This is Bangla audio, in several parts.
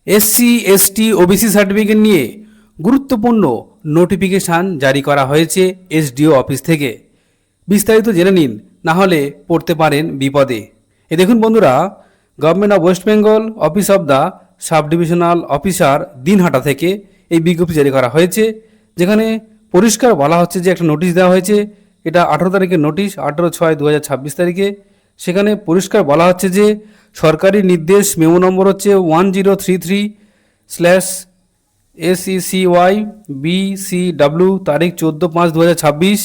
এসসি এসটি ওবিসি সার্টিফিকেট নিয়ে গুরুত্বপূর্ণ নোটিফিকেশান জারি করা হয়েছে এসডিও অফিস থেকে। বিস্তারিত জেনে নিন, না হলে পড়তে পারেন বিপদে। দেখুন বন্ধুরা, government of West Bengal office of the sub divisional officer Dinhata থেকে এই বিজ্ঞপ্তি জারি করা হয়েছে, যেখানে পরিষ্কার বলা হচ্ছে যে একটা নোটিশ দেওয়া হয়েছে। এটা 18 তারিখের নোটিশ, 18/6/2026 তারিখে। সেখানে পরিষ্কার বলা হচ্ছে যে সরকারি নির্দেশ মেমো নম্বর হচ্ছে 1033/SECY BCW তারিখ 14/5/2026,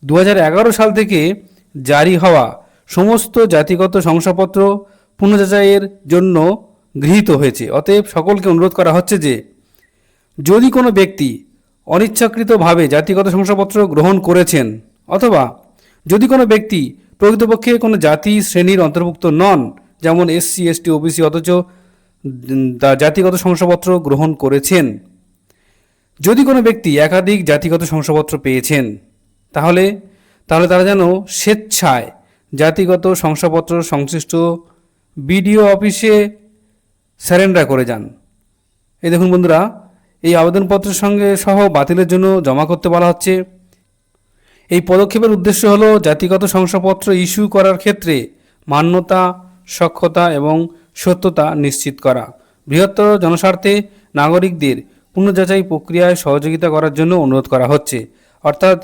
2011 সাল থেকে জারি হওয়া সমস্ত জাতিগত শংসাপত্র পুনঃযাচাইয়ের জন্য গৃহীত হয়েছে। অতএব সকলকে অনুরোধ করা হচ্ছে যে যদি কোনো ব্যক্তি অনিচ্ছাকৃতভাবে জাতিগত শংসাপত্র গ্রহণ করেছেন, অথবা যদি কোনো ব্যক্তি প্রকৃতপক্ষে কোনো জাতি শ্রেণীর অন্তর্ভুক্ত নন, যেমন এসসি এসটি ওবিসি, অথচ জাতিগত শংসাপত্র গ্রহণ করেছেন, যদি কোনো ব্যক্তি একাধিক জাতিগত শংসাপত্র পেয়েছেন, তাহলে তারা যেন স্বেচ্ছায় জাতিগত শংসাপত্র সংশ্লিষ্ট বিডিও অফিসে স্যারেন্ডার করে যান। এই দেখুন বন্ধুরা, এই আবেদনপত্রের সঙ্গে সহ বাতিলের জন্য জমা করতে বলা হচ্ছে। এই পদক্ষেপের উদ্দেশ্য হল জাতিগত শংসাপত্র ইস্যু করার ক্ষেত্রে মান্যতা, সক্ষতা এবং সত্যতা নিশ্চিত করা, বৃহত্তর জনস্বার্থে নাগরিকদের পুনর্যাচাই প্রক্রিয়ায় সহযোগিতা করার জন্য অনুরোধ করা হচ্ছে। অর্থাৎ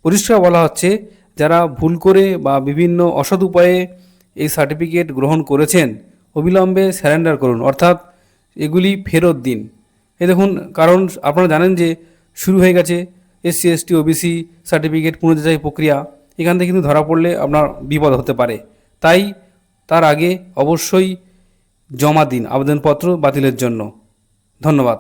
পরিষ্কার বলা হচ্ছে, যারা ভুল করে বা বিভিন্ন অসৎ উপায়ে এই সার্টিফিকেট গ্রহণ করেছেন, অবিলম্বে স্যারেন্ডার করুন, অর্থাৎ এগুলি ফেরত দিন। এই দেখুন, কারণ আপনারা জানেন যে শুরু হয়ে গেছে এসসি এসটি ওবিসি সার্টিফিকেট পুনর্যাচাই প্রক্রিয়া। এখান থেকে কিন্তু ধরা পড়লে আপনার বিপদ হতে পারে। তাই তার আগে অবশ্যই জমা দিন আবেদনপত্র বাতিলের জন্য। ধন্যবাদ।